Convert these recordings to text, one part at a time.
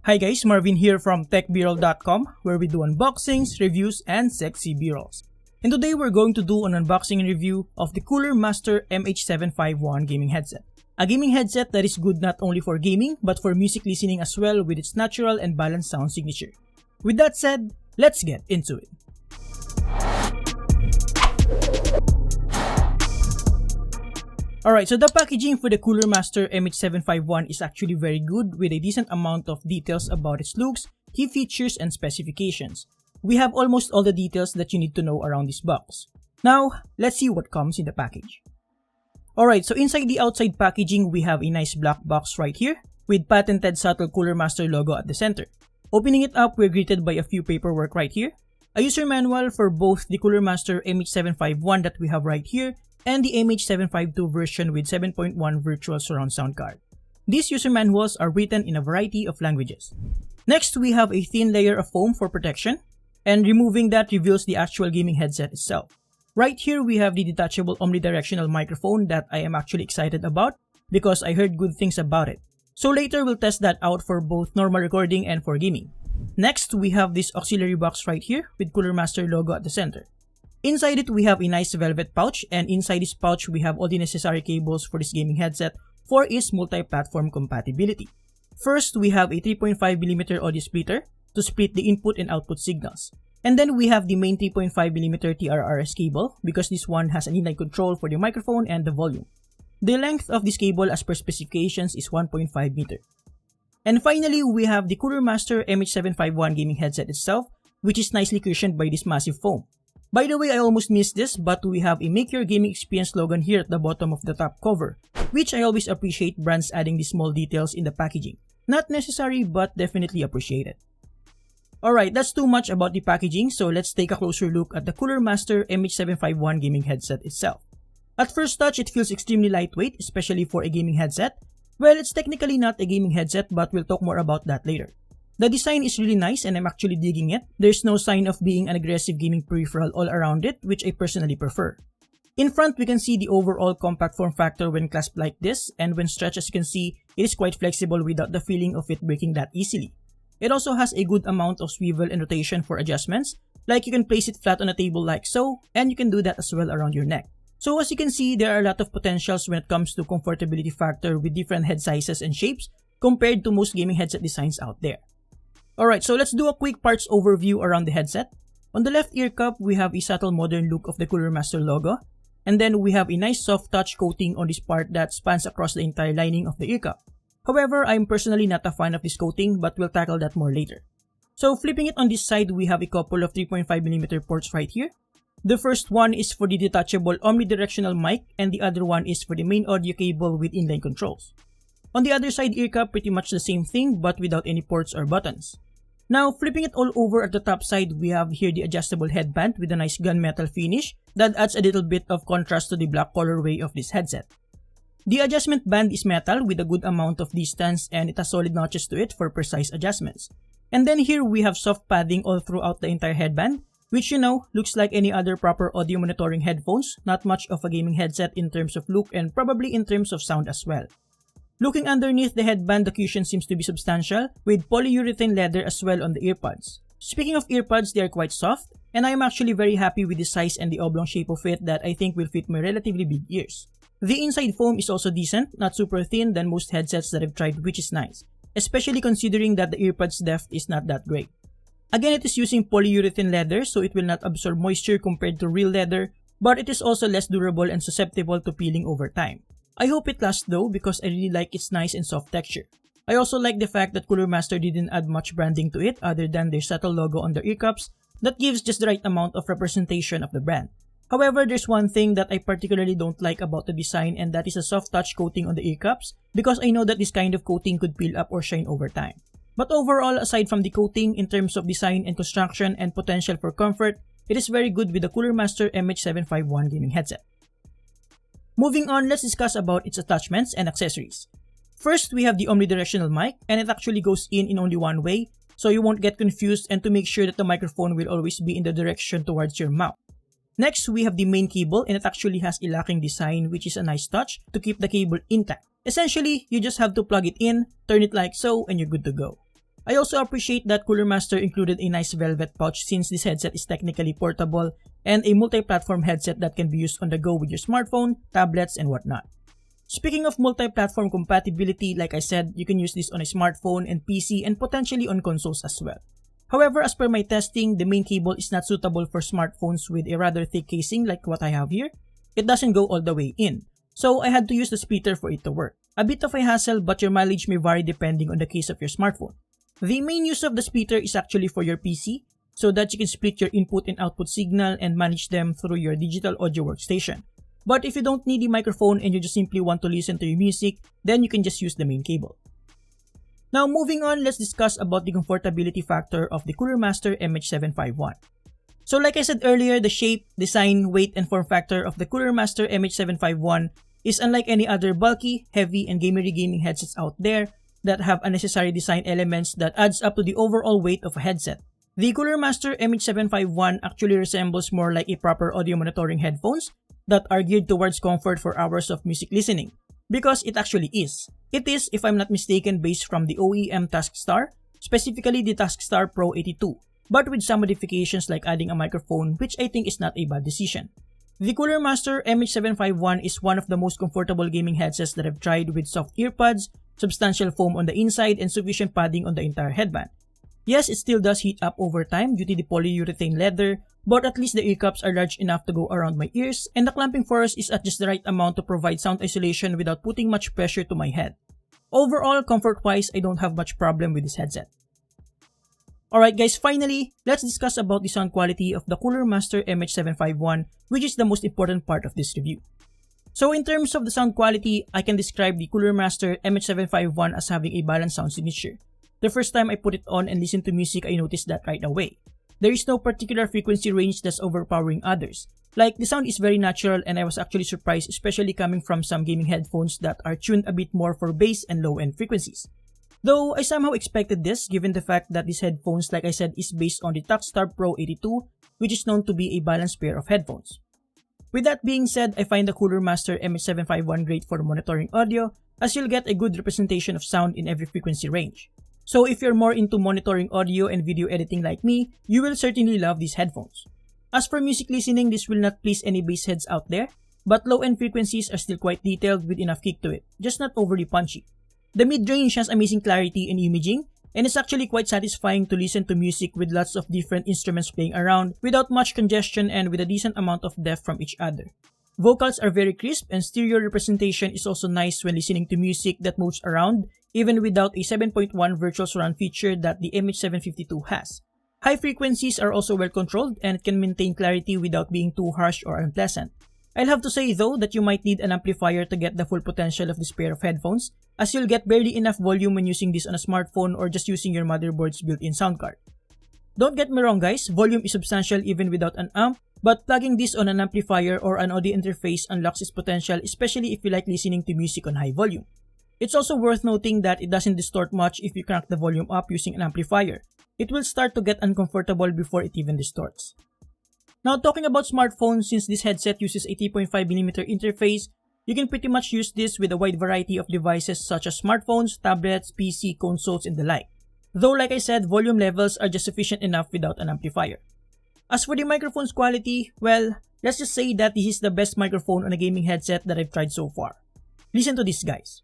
Hi guys, Marvin here from TechBroll.com, where we do unboxings, reviews, and sexy B-rolls. And today we're going to do an unboxing and review of the Cooler Master MH751 gaming headset. A gaming headset that is good not only for gaming, but for music listening as well with its natural and balanced sound signature. With that said, let's get into it. Alright, so the packaging for the Cooler Master MH751 is actually very good with a decent amount of details about its looks, key features, and specifications. We have almost all the details that you need to know around this box. Now, let's see what comes in the package. Alright, so inside the outside packaging, we have a nice black box right here with patented subtle Cooler Master logo at the center. Opening it up, we're greeted by a few paperwork right here, a user manual for both the Cooler Master MH751 that we have right here and the MH752 version with 7.1 virtual surround sound card. These user manuals are written in a variety of languages. Next, we have a thin layer of foam for protection, and removing that reveals the actual gaming headset itself. Right here, we have the detachable omnidirectional microphone that I am actually excited about because I heard good things about it. So later, we'll test that out for both normal recording and for gaming. Next, we have this auxiliary box right here with Cooler Master logo at the center. Inside it, we have a nice velvet pouch, and inside this pouch, we have all the necessary cables for this gaming headset for its multi-platform compatibility. First, we have a 3.5mm audio splitter to split the input and output signals. And then we have the main 3.5mm TRRS cable because this one has an inline control for the microphone and the volume. The length of this cable as per specifications is 1.5 meter. And finally, we have the Cooler Master MH751 gaming headset itself, which is nicely cushioned by this massive foam. By the way, I almost missed this, but we have a Make Your Gaming Experience slogan here at the bottom of the top cover, which I always appreciate brands adding these small details in the packaging. Not necessary, but definitely appreciated. Alright, that's too much about the packaging, so let's take a closer look at the Cooler Master MH751 gaming headset itself. At first touch, it feels extremely lightweight, especially for a gaming headset. Well, it's technically not a gaming headset, but we'll talk more about that later. The design is really nice and I'm actually digging it. There's no sign of being an aggressive gaming peripheral all around it, which I personally prefer. In front, we can see the overall compact form factor when clasped like this, and when stretched, as you can see, it is quite flexible without the feeling of it breaking that easily. It also has a good amount of swivel and rotation for adjustments, like you can place it flat on a table like so, and you can do that as well around your neck. So as you can see, there are a lot of potentials when it comes to comfortability factor with different head sizes and shapes compared to most gaming headset designs out there. Alright, so let's do a quick parts overview around the headset. On the left ear cup, we have a subtle modern look of the Cooler Master logo. And then we have a nice soft touch coating on this part that spans across the entire lining of the ear cup. However, I'm personally not a fan of this coating, but we'll tackle that more later. So flipping it on this side, we have a couple of 3.5mm ports right here. The first one is for the detachable omnidirectional mic, and the other one is for the main audio cable with inline controls. On the other side ear cup, pretty much the same thing but without any ports or buttons. Now, flipping it all over at the top side, we have here the adjustable headband with a nice gunmetal finish that adds a little bit of contrast to the black colorway of this headset. The adjustment band is metal with a good amount of distance and it has solid notches to it for precise adjustments. And then here we have soft padding all throughout the entire headband, which looks like any other proper audio monitoring headphones, not much of a gaming headset in terms of look and probably in terms of sound as well. Looking underneath the headband, the cushion seems to be substantial, with polyurethane leather as well on the earbuds. Speaking of earbuds, they are quite soft, and I am actually very happy with the size and the oblong shape of it that I think will fit my relatively big ears. The inside foam is also decent, not super thin than most headsets that I've tried, which is nice, especially considering that the earbuds depth is not that great. Again, it is using polyurethane leather, so it will not absorb moisture compared to real leather, but it is also less durable and susceptible to peeling over time. I hope it lasts though because I really like its nice and soft texture. I also like the fact that Cooler Master didn't add much branding to it other than their subtle logo on their ear cups that gives just the right amount of representation of the brand. However, there's one thing that I particularly don't like about the design, and that is a soft touch coating on the ear cups because I know that this kind of coating could peel up or shine over time. But overall, aside from the coating, in terms of design and construction and potential for comfort, it is very good with the Cooler Master MH751 gaming headset. Moving on, let's discuss about its attachments and accessories. First, we have the omnidirectional mic, and it actually goes in only one way, so you won't get confused and to make sure that the microphone will always be in the direction towards your mouth. Next, we have the main cable, and it actually has a locking design, which is a nice touch to keep the cable intact. Essentially, you just have to plug it in, turn it like so, and you're good to go. I also appreciate that Cooler Master included a nice velvet pouch since this headset is technically portable and a multi-platform headset that can be used on the go with your smartphone, tablets, and whatnot. Speaking of multi-platform compatibility, like I said, you can use this on a smartphone and PC and potentially on consoles as well. However, as per my testing, the main cable is not suitable for smartphones with a rather thick casing like what I have here. It doesn't go all the way in, so I had to use the splitter for it to work. A bit of a hassle, but your mileage may vary depending on the case of your smartphone. The main use of the splitter is actually for your PC, so that you can split your input and output signal and manage them through your digital audio workstation. But if you don't need a microphone and you just simply want to listen to your music, then you can just use the main cable. Now moving on, let's discuss about the comfortability factor of the Coolermaster MH751. So like I said earlier, the shape, design, weight, and form factor of the Coolermaster MH751 is unlike any other bulky, heavy, and gamery gaming headsets out there that have unnecessary design elements that adds up to the overall weight of a headset. The Coolermaster MH751 actually resembles more like a proper audio monitoring headphones that are geared towards comfort for hours of music listening, because it actually is. It is, if I'm not mistaken, based from the OEM Taskstar, specifically the Taskstar Pro 82, but with some modifications like adding a microphone, which I think is not a bad decision. The Coolermaster MH751 is one of the most comfortable gaming headsets that I've tried, with soft earbuds, substantial foam on the inside, and sufficient padding on the entire headband. Yes, it still does heat up over time due to the polyurethane leather, but at least the ear cups are large enough to go around my ears, and the clamping force is at just the right amount to provide sound isolation without putting much pressure to my head. Overall, comfort-wise, I don't have much problem with this headset. Alright guys, finally, let's discuss about the sound quality of the Coolermaster MH751, which is the most important part of this review. So in terms of the sound quality, I can describe the Coolermaster MH751 as having a balanced sound signature. The first time I put it on and listened to music, I noticed that right away. There is no particular frequency range that's overpowering others. Like, the sound is very natural, and I was actually surprised, especially coming from some gaming headphones that are tuned a bit more for bass and low-end frequencies. Though I somehow expected this, given the fact that these headphones, like I said, is based on the Taskstar Pro 82, which is known to be a balanced pair of headphones. With that being said, I find the Coolermaster MH751 great for monitoring audio, as you'll get a good representation of sound in every frequency range. So if you're more into monitoring audio and video editing like me, you will certainly love these headphones. As for music listening, this will not please any bass heads out there, but low-end frequencies are still quite detailed with enough kick to it, just not overly punchy. The mid-range has amazing clarity and imaging, and it's actually quite satisfying to listen to music with lots of different instruments playing around without much congestion and with a decent amount of depth from each other. Vocals are very crisp, and stereo representation is also nice when listening to music that moves around, even without a 7.1 virtual surround feature that the MH752 has. High frequencies are also well controlled and can maintain clarity without being too harsh or unpleasant. I'll have to say though that you might need an amplifier to get the full potential of this pair of headphones, as you'll get barely enough volume when using this on a smartphone or just using your motherboard's built-in sound card. Don't get me wrong guys, volume is substantial even without an amp, but plugging this on an amplifier or an audio interface unlocks its potential, especially if you like listening to music on high volume. It's also worth noting that it doesn't distort much if you crank the volume up using an amplifier. It will start to get uncomfortable before it even distorts. Now talking about smartphones, since this headset uses a 3.5mm interface, you can pretty much use this with a wide variety of devices such as smartphones, tablets, PC, consoles, and the like. Though like I said, volume levels are just sufficient enough without an amplifier. As for the microphone's quality, well, let's just say that this is the best microphone on a gaming headset that I've tried so far. Listen to this guys.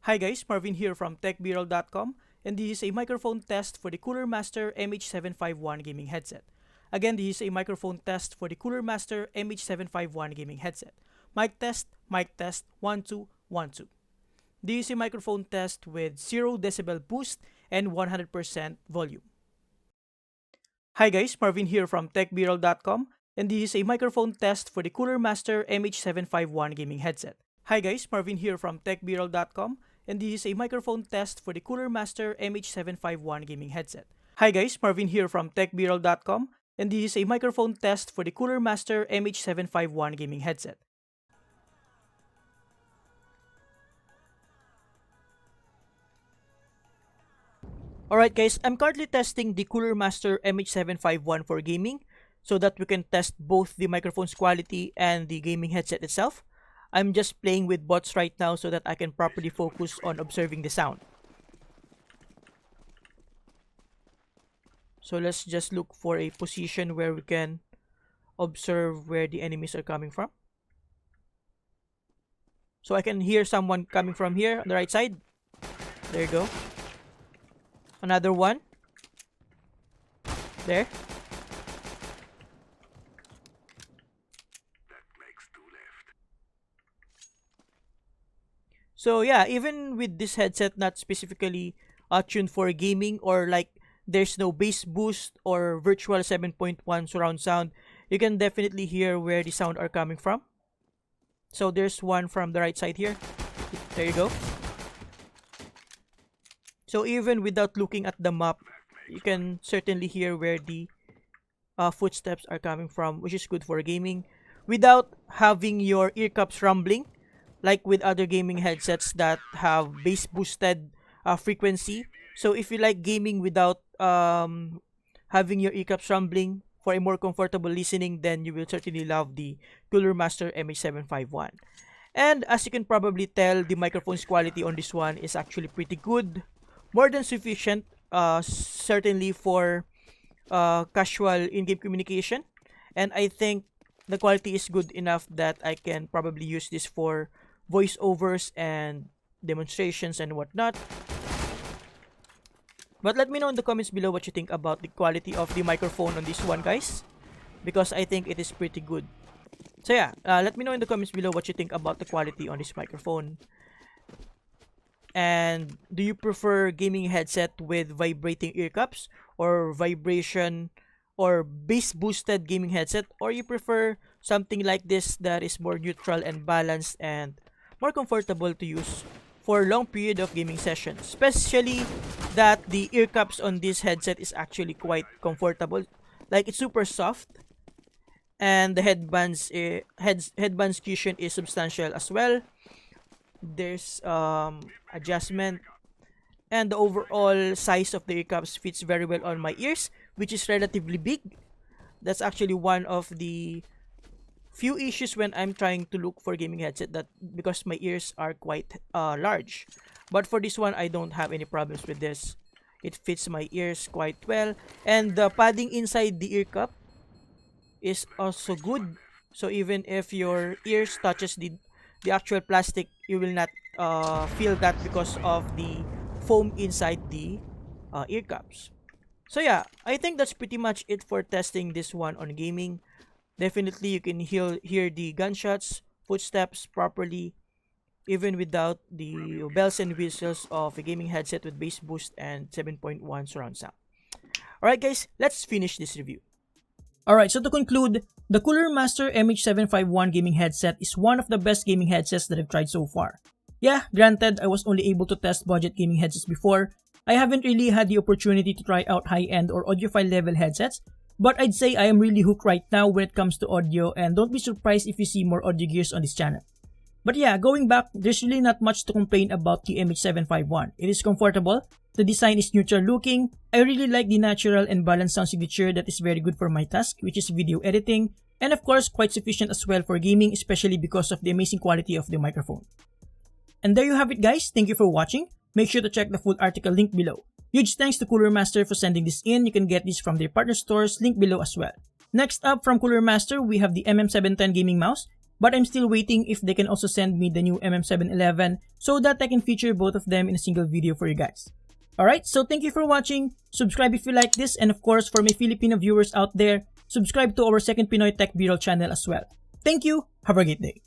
Hi guys, Marvin here from TechBroll.com, and this is a microphone test for the Coolermaster MH751 gaming headset. Again, this is a microphone test for the Coolermaster MH751 gaming headset. Mic test, 1 2 1 2. This is a microphone test with 0 decibel boost and 100% volume. Hi guys, Marvin here from TechBroll.com, and this is a microphone test for the Coolermaster MH751 gaming headset. Hi guys, Marvin here from TechBroll.com, and this is a microphone test for the Coolermaster MH751 gaming headset. Hi guys, Marvin here from TechBroll.com, and this is a microphone test for the Coolermaster MH751 gaming headset. Alright guys, I'm currently testing the Coolermaster MH751 for gaming so that we can test both the microphone's quality and the gaming headset itself. I'm just playing with bots right now so that I can properly focus on observing the sound. So let's just look for a position where we can observe where the enemies are coming from. So I can hear someone coming from here on the right side. There you go. Another one. There. So yeah, even with this headset not specifically tuned for gaming, or like there's no bass boost or virtual 7.1 surround sound, you can definitely hear where the sound are coming from. So there's one from the right side here. There you go. So even without looking at the map, you can certainly hear where the footsteps are coming from, which is good for gaming, without having your ear cups rumbling, like with other gaming headsets that have bass boosted frequency. So if you like gaming without having your ear cups rumbling for a more comfortable listening, then you will certainly love the Coolermaster MH751. And as you can probably tell, the microphone's quality on this one is actually pretty good. More than sufficient, certainly for casual in-game communication. And I think the quality is good enough that I can probably use this for voiceovers and demonstrations and whatnot. But let me know in the comments below what you think about the quality of the microphone on this one, guys, because I think it is pretty good. So yeah, let me know in the comments below what you think about the quality on this microphone. And do you prefer gaming headset with vibrating ear cups, or vibration or bass boosted gaming headset, or you prefer something like this that is more neutral and balanced and more comfortable to use for long period of gaming sessions, especially that the ear cups on this headset is actually quite comfortable, like it's super soft, and the headbands cushion is substantial as well. There's adjustment, and the overall size of the ear cups fits very well on my ears, which is relatively big. That's actually one of the few issues when I'm trying to look for gaming headset, that because my ears are quite large. But for this one, I don't have any problems with this. It fits my ears quite well, and the padding inside the ear cup is also good. So even if your ears touches the actual plastic, you will not feel that because of the foam inside the ear cups. So yeah, I think that's pretty much it for testing this one on gaming. Definitely you can hear the gunshots, footsteps properly, even without the bells and whistles of a gaming headset with bass boost and 7.1 surround sound. Alright guys, let's finish this review. Alright, so to conclude, the Coolermaster MH751 gaming headset is one of the best gaming headsets that I've tried so far. Yeah, granted, I was only able to test budget gaming headsets before. I haven't really had the opportunity to try out high-end or audiophile level headsets, but I'd say I am really hooked right now when it comes to audio, and don't be surprised if you see more audio gears on this channel. But yeah, going back, there's really not much to complain about the MH751. It is comfortable, the design is neutral looking, I really like the natural and balanced sound signature that is very good for my task, which is video editing, and of course quite sufficient as well for gaming, especially because of the amazing quality of the microphone. And there you have it guys, thank you for watching. Make sure to check the full article link below. Huge thanks to Coolermaster for sending this in. You can get this from their partner stores, link below as well. Next up from Coolermaster, we have the MM710 gaming mouse, but I'm still waiting if they can also send me the new MM711 so that I can feature both of them in a single video for you guys. Alright, so thank you for watching, subscribe if you like this, and of course for my Filipino viewers out there, subscribe to our second Pinoy Tech B-Roll channel as well. Thank you, have a great day.